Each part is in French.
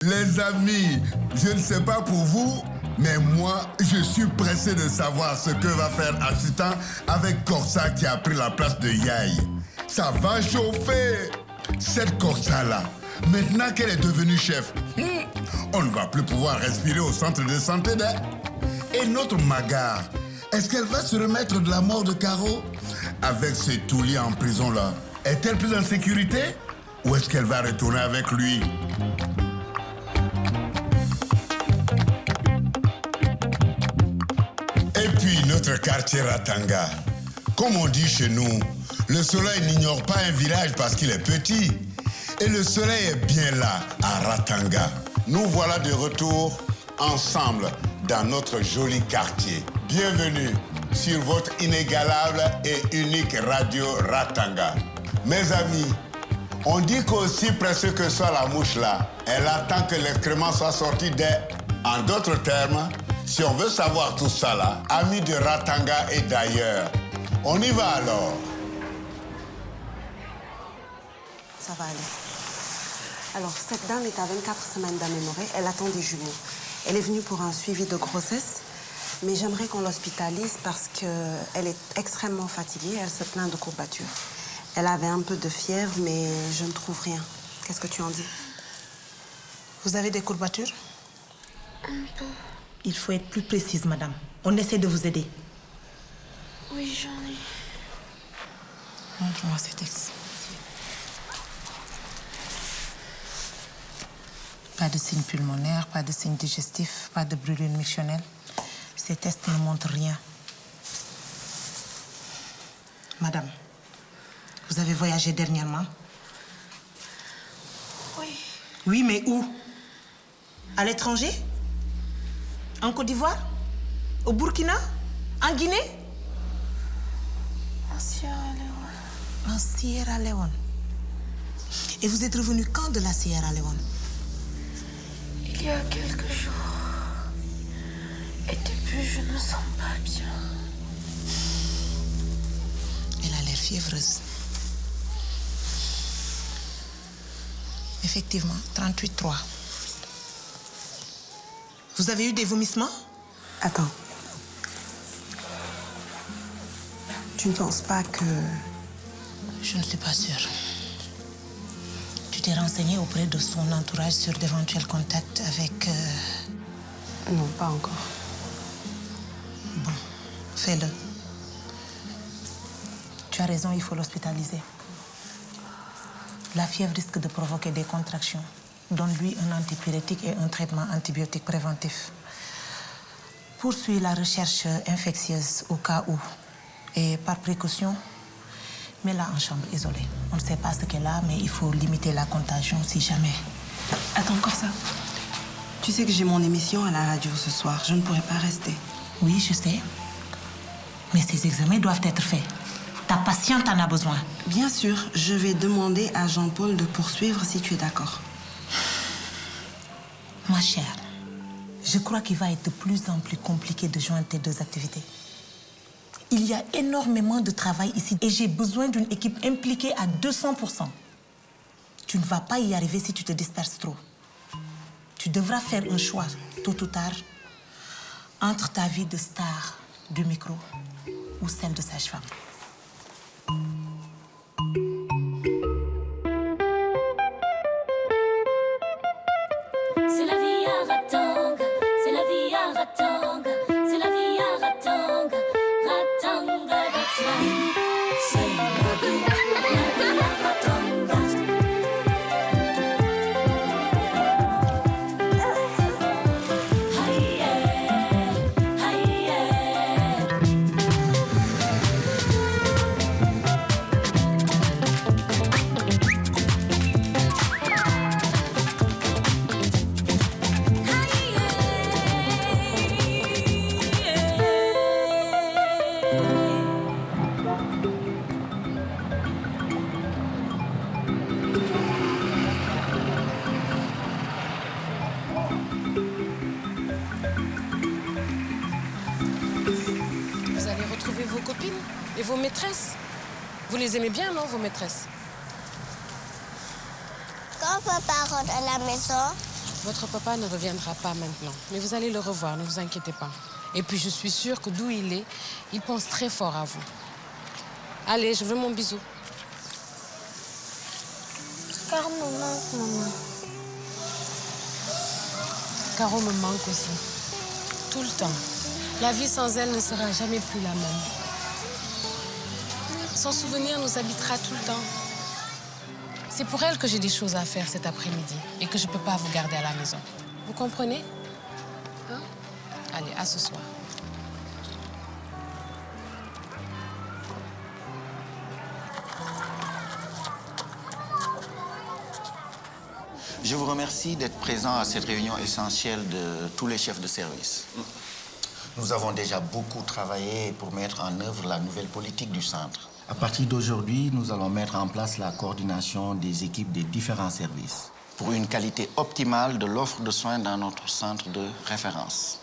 Les amis, je ne sais pas pour vous, mais moi, je suis pressé de savoir ce que va faire Assitan avec Corsa qui a pris la place de Yaye. Ça va chauffer. Cette Corsa-là, maintenant qu'elle est devenue chef, on ne va plus pouvoir respirer au centre de santé d'elle. Et notre Magar, est-ce qu'elle va se remettre de la mort de Caro? Avec ses touliers en prison là, est-elle plus en sécurité? Ou est-ce qu'elle va retourner avec lui? Et puis notre quartier Ratanga. Comme on dit chez nous, le soleil n'ignore pas un village parce qu'il est petit. Et le soleil est bien là, à Ratanga. Nous voilà de retour ensemble dans notre joli quartier. Bienvenue sur votre inégalable et unique radio Ratanga. Mes amis, on dit qu'aussi pressée que soit la mouche là, elle attend que l'excrément soit sorti d'elle. En d'autres termes, si on veut savoir tout ça là, amis de Ratanga et d'ailleurs, on y va alors. Ça va aller. Alors, cette dame est à 24 semaines d'aménorrhée. Elle attend des jumeaux. Elle est venue pour un suivi de grossesse, mais j'aimerais qu'on l'hospitalise parce qu'elle est extrêmement fatiguée. Elle se plaint de courbatures. Elle avait un peu de fièvre, mais je ne trouve rien. Qu'est-ce que tu en dis? Vous avez des courbatures? Un peu. Il faut être plus précise, madame. On essaie de vous aider. Oui, j'en ai. Montre-moi ces textes. Pas de signes pulmonaires, pas de signes digestifs, pas de brûlure missionnelle. Ces tests ne montrent rien. Madame, vous avez voyagé dernièrement? Oui. Oui, mais où? À l'étranger? En Côte d'Ivoire? Au Burkina? En Guinée? En Sierra Leone. En Sierra Leone. Et vous êtes revenu quand de la Sierra Leone? Il y a quelques jours. Et depuis, je ne me sens pas bien. Elle a l'air fiévreuse. Effectivement, 38,3. Vous avez eu des vomissements? Attends. Tu ne penses pas que... Je ne suis pas sûre. Tu t'es renseignée auprès de son entourage sur d'éventuels contacts avec... Non, pas encore. Bon, fais-le. Tu as raison, il faut l'hospitaliser. La fièvre risque de provoquer des contractions. Donne-lui un antipyrétique et un traitement antibiotique préventif. Poursuis la recherche infectieuse au cas où. Et par précaution, mets-la en chambre isolée. On ne sait pas ce qu'elle a, mais il faut limiter la contagion si jamais. Attends, encore ça. Tu sais que j'ai mon émission à la radio ce soir. Je ne pourrai pas rester. Oui, je sais. Mais ces examens doivent être faits. Ta patiente en a besoin. Bien sûr, je vais demander à Jean-Paul de poursuivre si tu es d'accord. Ma chère, je crois qu'il va être de plus en plus compliqué de joindre tes deux activités. Il y a énormément de travail ici et j'ai besoin d'une équipe impliquée à 200%. Tu ne vas pas y arriver si tu te disperses trop. Tu devras faire un choix, tôt ou tard, entre ta vie de star du micro ou celle de sage-femme. C'est la vie à Ratanga, c'est la vie à Ratanga, c'est la vie à Ratanga, Ratanga, that's life. C'est la vie à Ratanga. Aïe, aïe, Vous allez retrouver vos copines et vos maîtresses. Vous les aimez bien, non, vos maîtresses? Quand papa rentre à la maison, Votre papa ne reviendra pas maintenant, mais vous allez le revoir, ne vous inquiétez pas. Et puis je suis sûre que d'où il est, il pense très fort à vous. Allez, je veux mon bisou. Caro me manque, maman. Caro me manque aussi. Tout le temps. La vie sans elle ne sera jamais plus la même. Son souvenir nous habitera tout le temps. C'est pour elle que j'ai des choses à faire cet après-midi et que je ne peux pas vous garder à la maison. Vous comprenez? Hein? Allez, à ce soir. Je vous remercie d'être présent à cette réunion essentielle de tous les chefs de service. Nous avons déjà beaucoup travaillé pour mettre en œuvre la nouvelle politique du centre. À partir d'aujourd'hui, nous allons mettre en place la coordination des équipes des différents services pour une qualité optimale de l'offre de soins dans notre centre de référence.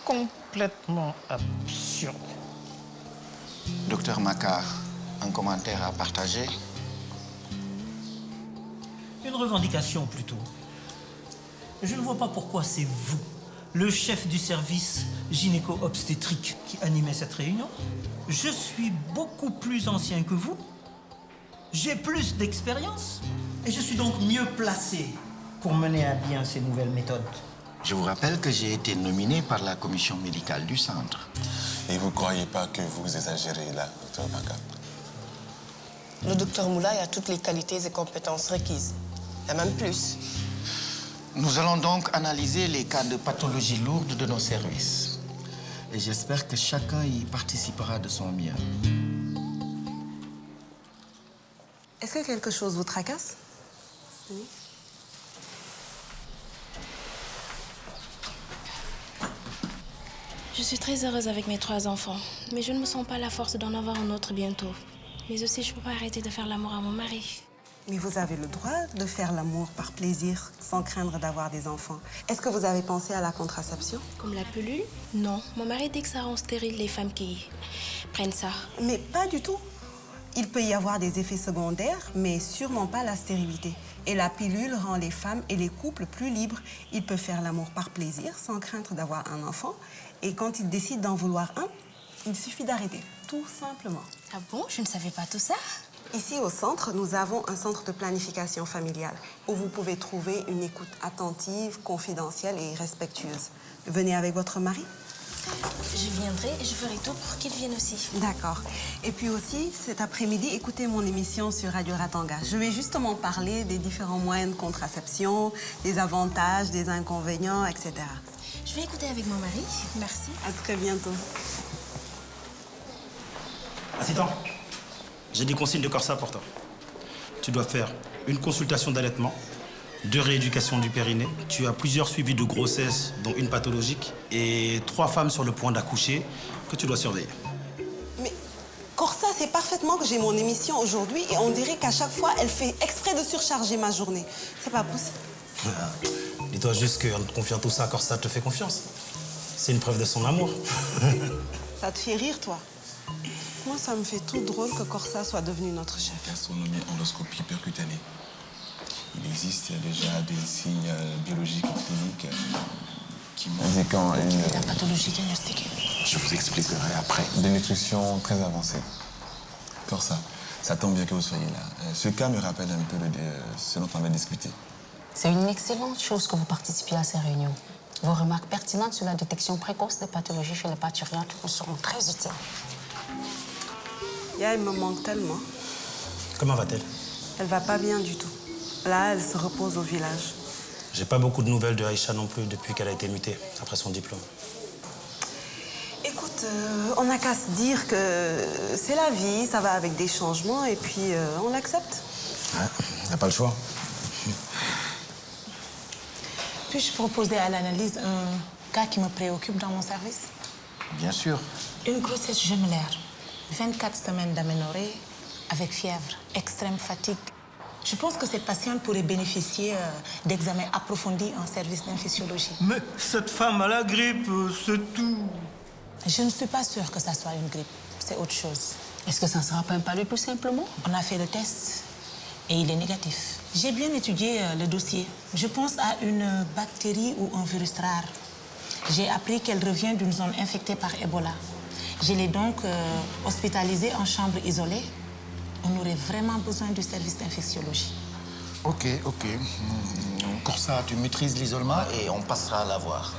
Complètement absurde. Docteur Makar, un commentaire à partager? Une revendication plutôt. Je ne vois pas pourquoi c'est vous, le chef du service gynéco-obstétrique, qui animait cette réunion. Je suis beaucoup plus ancien que vous. J'ai plus d'expérience. Et je suis donc mieux placé pour mener à bien ces nouvelles méthodes. Je vous rappelle que j'ai été nominé par la commission médicale du centre. Et vous ne croyez pas que vous exagérez là, docteur Makar? Le docteur Moulay a toutes les qualités et compétences requises. Et même plus. Nous allons donc analyser les cas de pathologie lourde de nos services. Et j'espère que chacun y participera de son mieux. Est-ce que quelque chose vous tracasse? Oui. Je suis très heureuse avec mes 3 enfants, mais je ne me sens pas la force d'en avoir un autre bientôt. Mais aussi, je ne peux pas arrêter de faire l'amour à mon mari. Mais vous avez le droit de faire l'amour par plaisir, sans craindre d'avoir des enfants. Est-ce que vous avez pensé à la contraception? Comme la pilule? Non. Mon mari dit que ça rend stérile les femmes qui prennent ça. Mais pas du tout. Il peut y avoir des effets secondaires, mais sûrement pas la stérilité. Et la pilule rend les femmes et les couples plus libres. Ils peuvent faire l'amour par plaisir, sans craindre d'avoir un enfant. Et quand ils décident d'en vouloir un, il suffit d'arrêter, tout simplement. Ah bon? Je ne savais pas tout ça. Ici, au centre, nous avons un centre de planification familiale où vous pouvez trouver une écoute attentive, confidentielle et respectueuse. Venez avec votre mari? Je viendrai et je ferai tout pour qu'il vienne aussi. D'accord. Et puis aussi, cet après-midi, écoutez mon émission sur Radio Ratanga. Je vais justement parler des différents moyens de contraception, des avantages, des inconvénients, etc. Je vais écouter avec mon mari. Merci. À très bientôt. Assistant, j'ai des consignes de Corsa pour toi. Tu dois faire une consultation d'allaitement, 2 rééducations du périnée. Tu as plusieurs suivis de grossesse, dont une pathologique, et 3 femmes sur le point d'accoucher que tu dois surveiller. Mais Corsa sait parfaitement que j'ai mon émission aujourd'hui et on dirait qu'à chaque fois, elle fait exprès de surcharger ma journée. C'est pas possible. Dis-toi juste qu'en te confiant tout ça, Corsa te fait confiance. C'est une preuve de son amour. Ça te fait rire, toi? Moi, ça me fait tout drôle que Corsa soit devenu notre chef. Gastronomie, endoscopie percutanée. Il existe déjà des signes biologiques et cliniques qui indiquant La pathologie diagnostiquée. Je vous expliquerai après. Des nutritions très avancées. Corsa, ça tombe bien que vous soyez là. Ce cas me rappelle un peu ce dont on va discuter. C'est une excellente chose que vous participiez à ces réunions. Vos remarques pertinentes sur la détection précoce des pathologies chez les parturientes nous seront très utiles. Elle me manque tellement. Comment va-t-elle? Elle va pas bien du tout. Là, elle se repose au village. J'ai pas beaucoup de nouvelles de Aïcha non plus depuis qu'elle a été mutée, après son diplôme. Écoute, on n'a qu'à se dire que c'est la vie, ça va avec des changements, et puis on l'accepte. Ouais, on n'a pas le choix. Puis-je proposer à l'analyse un cas qui me préoccupe dans mon service? Bien sûr. Une grossesse jumelaire, 24 semaines d'aménorrhée, avec fièvre, extrême fatigue. Je pense que cette patiente pourrait bénéficier d'examens approfondis en service d'infectiologie. Mais cette femme a la grippe, c'est tout. Je ne suis pas sûre que ça soit une grippe. C'est autre chose. Est-ce que ça ne sera pas un palud tout simplement? On a fait le test et il est négatif. J'ai bien étudié le dossier. Je pense à une bactérie ou un virus rare. J'ai appris qu'elle revient d'une zone infectée par Ebola. Je l'ai donc hospitalisée en chambre isolée. On aurait vraiment besoin du service d'infectiologie. Ok. Corsa, tu maîtrises l'isolement et on passera à la voir.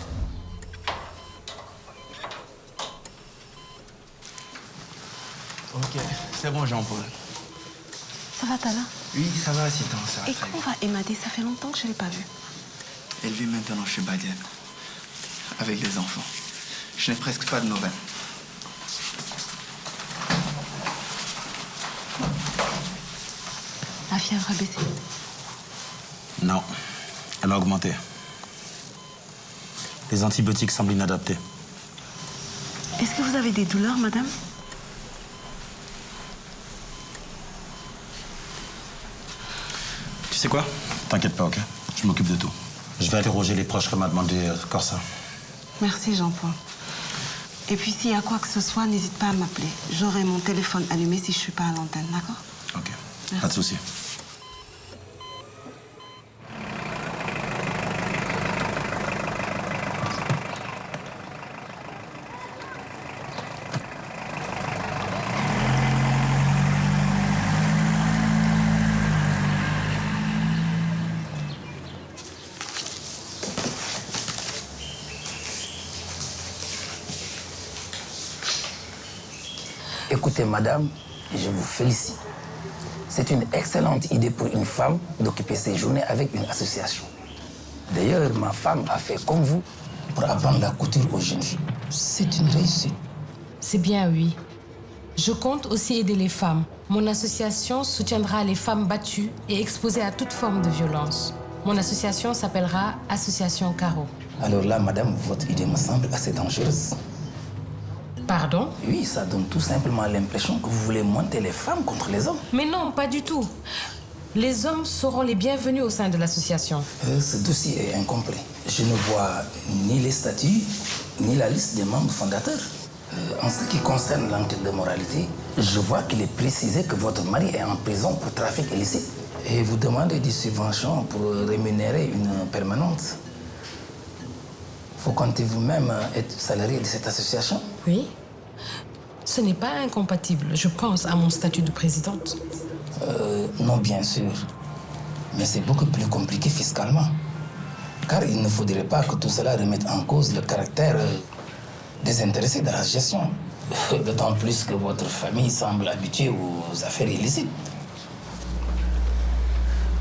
Ok, c'est bon, Jean-Paul. Ça va, Tala? Oui, ça va, Citon, ça va. Et comment va Emadé? Ça fait longtemps que je ne l'ai pas vue. Elle vit maintenant chez Badiane, avec les enfants. Je n'ai presque pas de nouvelles. La fièvre a baissé? Non, elle a augmenté. Les antibiotiques semblent inadaptés. Est-ce que vous avez des douleurs, madame? Tu sais quoi? T'inquiète pas, ok? Je m'occupe de tout. Je vais interroger les proches comme m'a demandé Corsa. Merci, Jean-Paul. Et puis, s'il y a quoi que ce soit, n'hésite pas à m'appeler. J'aurai mon téléphone allumé si je ne suis pas à l'antenne, d'accord? Ok, pas de souci. Écoutez, madame, je vous félicite. C'est une excellente idée pour une femme d'occuper ses journées avec une association. D'ailleurs, ma femme a fait comme vous pour apprendre la couture aux jeunes filles. C'est une réussite. C'est bien, oui. Je compte aussi aider les femmes. Mon association soutiendra les femmes battues et exposées à toute forme de violence. Mon association s'appellera Association Caro. Alors là, madame, votre idée me semble assez dangereuse. Pardon? Oui, ça donne tout simplement l'impression que vous voulez monter les femmes contre les hommes. Mais non, pas du tout. Les hommes seront les bienvenus au sein de l'association. Ce dossier est incomplet. Je ne vois ni les statuts, ni la liste des membres fondateurs. En ce qui concerne l'enquête de moralité, je vois qu'il est précisé que votre mari est en prison pour trafic illicite. Et vous demandez des subventions pour rémunérer une permanente. Vous comptez vous-même être salarié de cette association? Oui. Ce n'est pas incompatible. Je pense à mon statut de présidente. Non, bien sûr. Mais c'est beaucoup plus compliqué fiscalement. Car il ne faudrait pas que tout cela remette en cause le caractère désintéressé de la gestion. D'autant plus que votre famille semble habituée aux affaires illicites.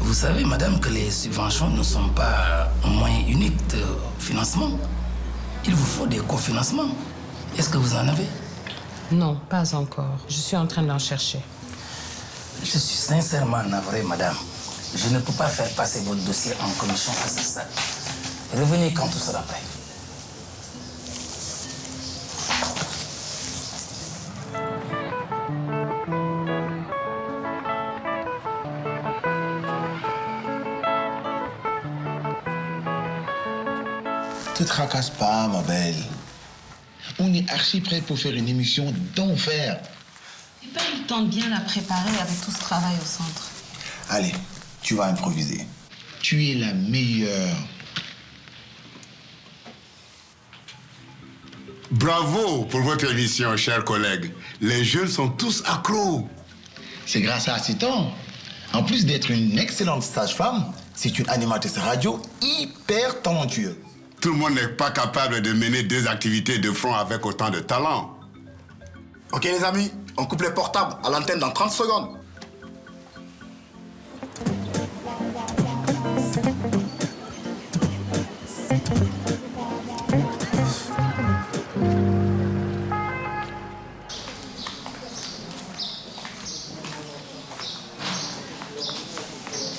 Vous savez, madame, que les subventions ne sont pas un moyen unique de financement. Il vous faut des cofinancements. Est-ce que vous en avez? Non, pas encore. Je suis en train d'en chercher. Je suis sincèrement navré, madame. Je ne peux pas faire passer votre dossier en commission à ce stade. Revenez quand tout sera prêt. Ne te tracasse pas, ma belle. On est archi prêt pour faire une émission d'enfer. J'ai pas eu le temps de bien la préparer avec tout ce travail au centre. Allez, tu vas improviser. Tu es la meilleure. Bravo pour votre émission, chers collègues. Les jeunes sont tous accros. C'est grâce à Citon. En plus d'être une excellente sage-femme, c'est une animatrice radio hyper talentueuse. Tout le monde n'est pas capable de mener deux activités de front avec autant de talent. Ok les amis, on coupe les portables à l'antenne dans 30 secondes.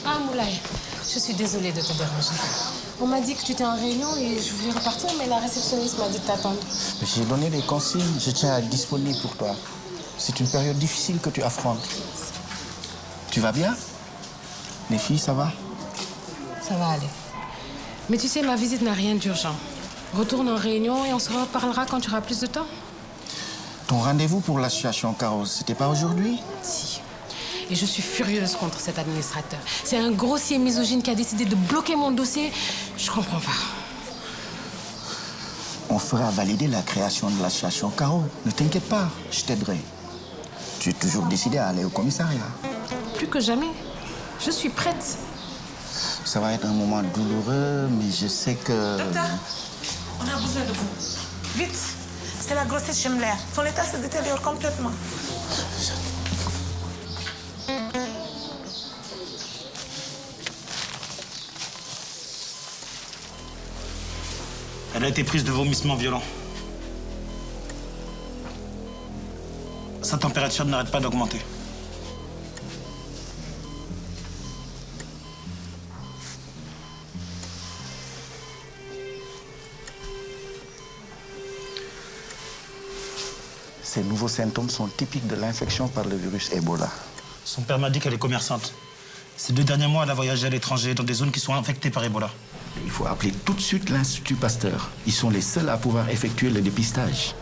Ah, Moulay, je suis désolée de te déranger. On m'a dit que tu étais en réunion et je voulais repartir, mais la réceptionniste m'a dit de t'attendre. J'ai donné des consignes, je tiens à être disponible pour toi. C'est une période difficile que tu affrontes. Tu vas bien? Les filles, ça va? Ça va aller. Mais tu sais, ma visite n'a rien d'urgent. Retourne en réunion et on se reparlera quand tu auras plus de temps. Ton rendez-vous pour l'association Caro, c'était pas aujourd'hui? Si. Et je suis furieuse contre cet administrateur. C'est un grossier misogyne qui a décidé de bloquer mon dossier. Je comprends pas. On fera valider la création de l'association Caro. Ne t'inquiète pas, je t'aiderai. Tu es toujours décidé à aller au commissariat. Plus que jamais. Je suis prête. Ça va être un moment douloureux, mais je sais que... Docteur, on a besoin de vous. Vite, c'est la grossesse Schemmler. Son état se détériore complètement. Elle a été prise de vomissements violents. Sa température n'arrête pas d'augmenter. Ces nouveaux symptômes sont typiques de l'infection par le virus Ebola. Son père m'a dit qu'elle est commerçante. Ces 2 derniers mois, elle a voyagé à l'étranger, dans des zones qui sont infectées par Ebola. Il faut appeler tout de suite l'Institut Pasteur. Ils sont les seuls à pouvoir effectuer le dépistage.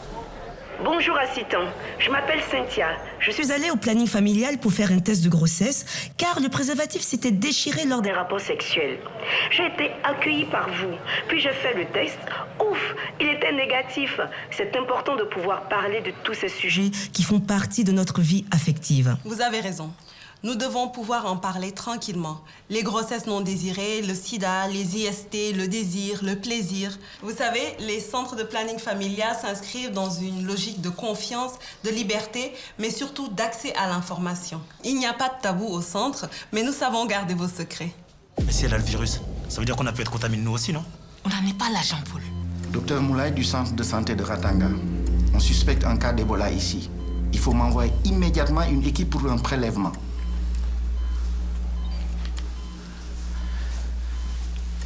Bonjour assistant, je m'appelle Cynthia. Je suis allée au planning familial pour faire un test de grossesse car le préservatif s'était déchiré lors des rapports sexuels. J'ai été accueillie par vous, puis j'ai fait le test. Ouf, il était négatif. C'est important de pouvoir parler de tous ces sujets qui font partie de notre vie affective. Vous avez raison. Nous devons pouvoir en parler tranquillement. Les grossesses non désirées, le sida, les IST, le désir, le plaisir. Vous savez, les centres de planning familial s'inscrivent dans une logique de confiance, de liberté, mais surtout d'accès à l'information. Il n'y a pas de tabou au centre, mais nous savons garder vos secrets. Mais si elle a le virus, ça veut dire qu'on a pu être contaminé nous aussi, non? On n'en est pas là, Jean-Paul. Docteur Moulay du centre de santé de Ratanga. On suspecte un cas d'Ebola ici. Il faut m'envoyer immédiatement une équipe pour un prélèvement.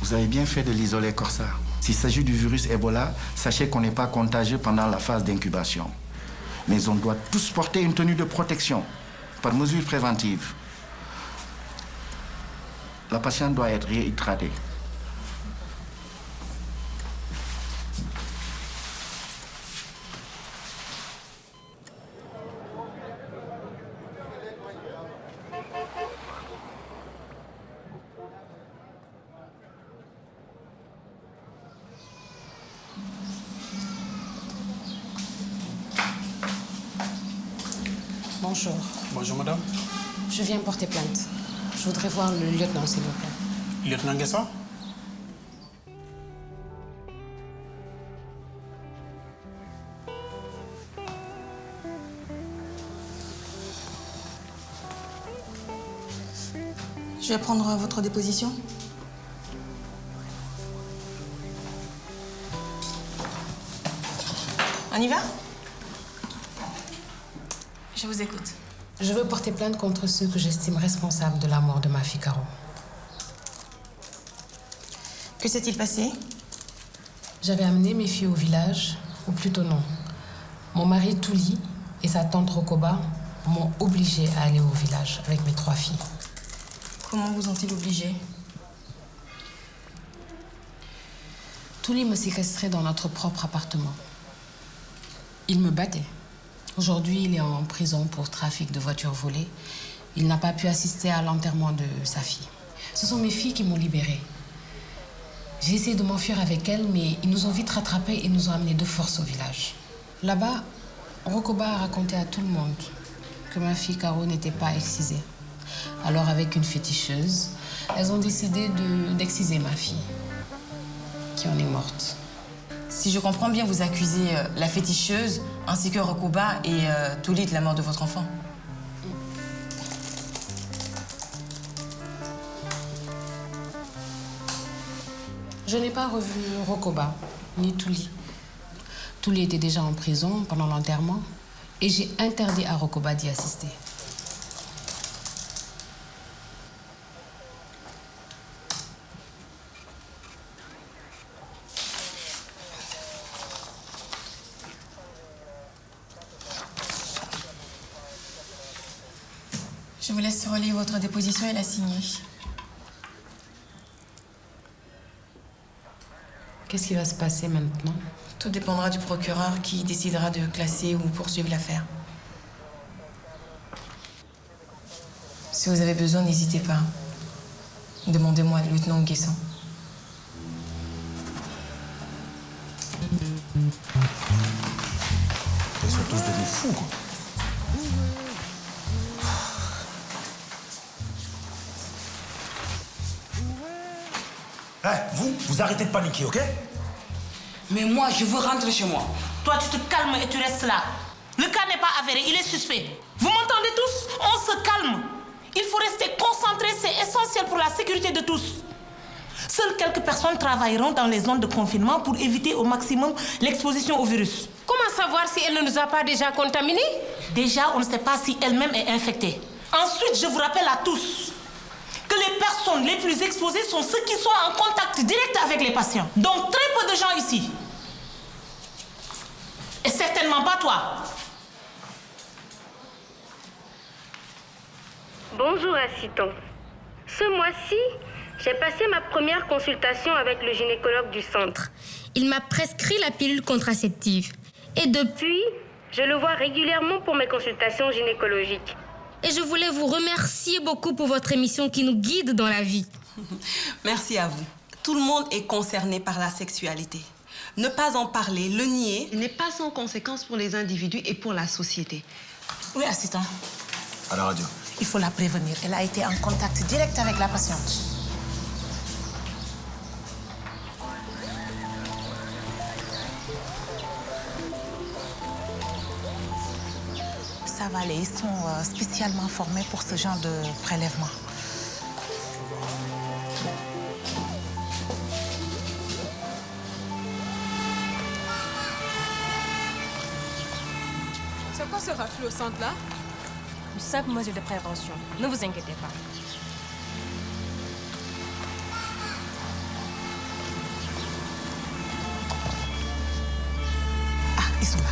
Vous avez bien fait de l'isoler, Corsa. S'il s'agit du virus Ebola, sachez qu'on n'est pas contagieux pendant la phase d'incubation. Mais on doit tous porter une tenue de protection, par mesure préventive. La patiente doit être réhydratée. Bonjour. Bonjour, madame. Je viens porter plainte. Je voudrais voir le lieutenant, s'il vous plaît. Lieutenant Guessa? Je vais prendre votre déposition. On y va? Je vous écoute. Je veux porter plainte contre ceux que j'estime responsables de la mort de ma fille Caro. Que s'est-il passé? J'avais amené mes filles au village, ou plutôt non. Mon mari Touli et sa tante Rokoba m'ont obligée à aller au village avec mes 3 filles. Comment vous ont-ils obligé? Touli me séquestrait dans notre propre appartement. Il me battait. Aujourd'hui, il est en prison pour trafic de voitures volées. Il n'a pas pu assister à l'enterrement de sa fille. Ce sont mes filles qui m'ont libérée. J'ai essayé de m'enfuir avec elles, mais ils nous ont vite rattrapés et nous ont amenés de force au village. Là-bas, Rokoba a raconté à tout le monde que ma fille Caro n'était pas excisée. Alors, avec une féticheuse, elles ont décidé d'exciser ma fille, qui en est morte. Si je comprends bien, vous accusez la féticheuse ainsi que Rokoba et Touli de la mort de votre enfant. Je n'ai pas revu Rokoba, ni Touli. Touli était déjà en prison pendant l'enterrement et j'ai interdit à Rokoba d'y assister. Je vous laisse relire votre déposition et la signer. Qu'est-ce qui va se passer maintenant? Tout dépendra du procureur qui décidera de classer ou poursuivre l'affaire. Si vous avez besoin, n'hésitez pas. Demandez-moi, lieutenant Nguessan. Ils sont tous devenus fous, quoi. Vous arrêtez de paniquer, ok? Mais moi, je veux rentrer chez moi. Toi, tu te calmes et tu restes là. Le cas n'est pas avéré, il est suspect. Vous m'entendez tous? On se calme. Il faut rester concentré, c'est essentiel pour la sécurité de tous. Seules quelques personnes travailleront dans les zones de confinement pour éviter au maximum l'exposition au virus. Comment savoir si elle ne nous a pas déjà contaminés? Déjà, on ne sait pas si elle-même est infectée. Ensuite, je vous rappelle à tous que les personnes les plus exposées sont ceux qui sont en contact direct avec les patients. Donc, très peu de gens ici. Et certainement pas toi. Bonjour assistant. Ce mois-ci, j'ai passé ma première consultation avec le gynécologue du centre. Il m'a prescrit la pilule contraceptive. Et depuis, je le vois régulièrement pour mes consultations gynécologiques. Et je voulais vous remercier beaucoup pour votre émission qui nous guide dans la vie. Merci à vous. Tout le monde est concerné par la sexualité. Ne pas en parler, le nier, n'est pas sans conséquence pour les individus et pour la société. Oui, assistant. À la radio. Il faut la prévenir. Elle a été en contact direct avec la patiente. Ça va aller. Ils sont spécialement formés pour ce genre de prélèvement. C'est quoi ce reflux au centre là? Une simple mesure de prévention. Ne vous inquiétez pas. Ah, ils sont là.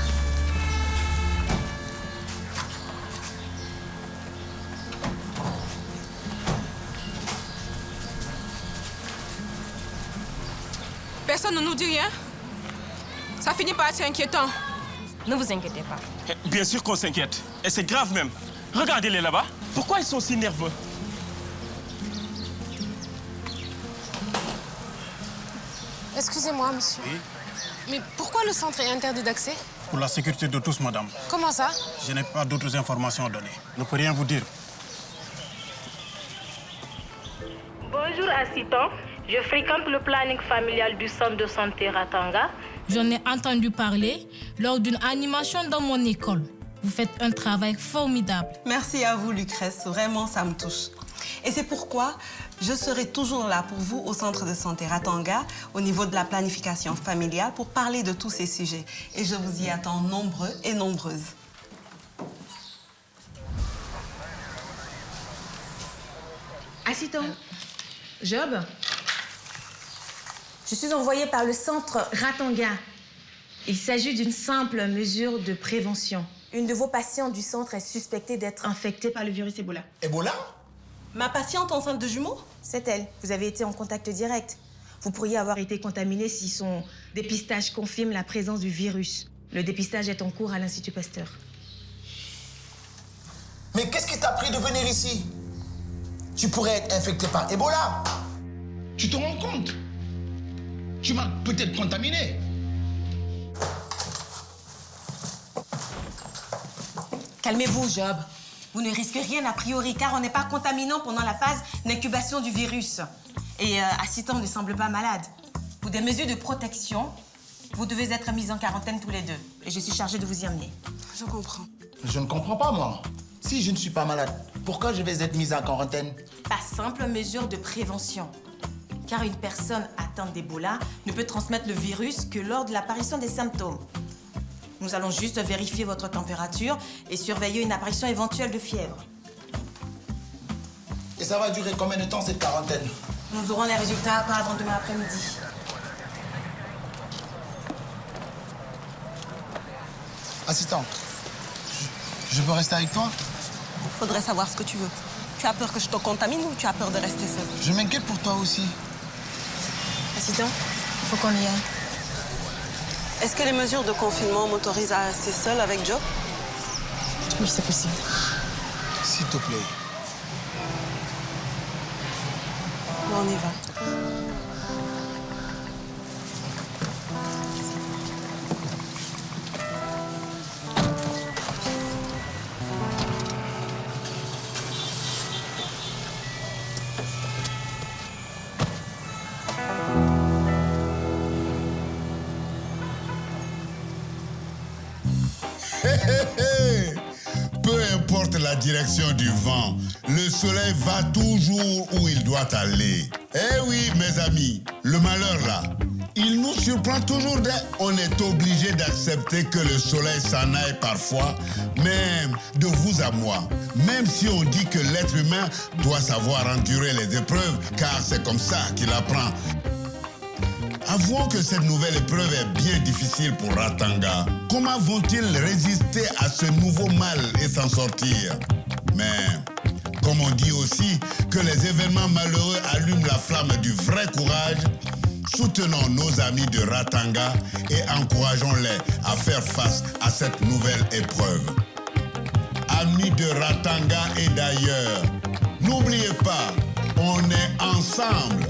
Personne ne nous dit rien? Ça finit par être inquiétant. Ne vous inquiétez pas. Bien sûr qu'on s'inquiète. Et c'est grave même. Regardez-les là-bas. Pourquoi ils sont si nerveux? Excusez-moi, monsieur. Oui. Mais pourquoi le centre est interdit d'accès? Pour la sécurité de tous, madame. Comment ça? Je n'ai pas d'autres informations à donner. Je ne peux rien vous dire. Bonjour assistant. Je fréquente le planning familial du centre de santé Ratanga. J'en ai entendu parler lors d'une animation dans mon école. Vous faites un travail formidable. Merci à vous, Lucrèce. Vraiment, ça me touche. Et c'est pourquoi je serai toujours là pour vous au centre de santé Ratanga, au niveau de la planification familiale, pour parler de tous ces sujets. Et je vous y attends nombreux et nombreuses. Assistant. Job. Je suis envoyée par le centre Ratanga. Il s'agit d'une simple mesure de prévention. Une de vos patientes du centre est suspectée d'être infectée par le virus Ebola. Ebola? Ma patiente enceinte de jumeaux? C'est elle. Vous avez été en contact direct. Vous pourriez avoir été contaminée si son dépistage confirme la présence du virus. Le dépistage est en cours à l'Institut Pasteur. Mais qu'est-ce qui t'a pris de venir ici? Tu pourrais être infecté par Ebola. Tu te rends compte? Tu m'as peut-être contaminé. Calmez-vous, Job. Vous ne risquez rien a priori, car on n'est pas contaminant pendant la phase d'incubation du virus. Et assistant ne semble pas malade. Pour des mesures de protection, vous devez être mis en quarantaine tous les deux. Et je suis chargée de vous y emmener. Je comprends. Je ne comprends pas, moi. Si je ne suis pas malade, pourquoi je vais être mise en quarantaine? Par simple mesure de prévention. Car une personne atteinte d'Ebola ne peut transmettre le virus que lors de l'apparition des symptômes. Nous allons juste vérifier votre température et surveiller une apparition éventuelle de fièvre. Et ça va durer combien de temps, cette quarantaine? Nous aurons les résultats pas avant demain après-midi. Assistant, je peux rester avec toi? Faudrait savoir ce que tu veux. Tu as peur que je te contamine ou tu as peur de rester seule? Je m'inquiète pour toi aussi. Assistant, il faut qu'on y aille. Est-ce que les mesures de confinement m'autorisent à rester seule avec Joe? Oui, c'est possible. S'il te plaît. on y va. Peu importe la direction du vent, le soleil va toujours où il doit aller. Eh oui, mes amis, le malheur là, il nous surprend toujours. On est obligé d'accepter que le soleil s'en aille parfois, même de vous à moi. Même si on dit que l'être humain doit savoir endurer les épreuves, car c'est comme ça qu'il apprend. Avouons que cette nouvelle épreuve est bien difficile pour Ratanga. Comment vont-ils résister à ce nouveau mal et s'en sortir? Mais, comme on dit aussi que les événements malheureux allument la flamme du vrai courage, soutenons nos amis de Ratanga et encourageons-les à faire face à cette nouvelle épreuve. Amis de Ratanga et d'ailleurs, n'oubliez pas, on est ensemble.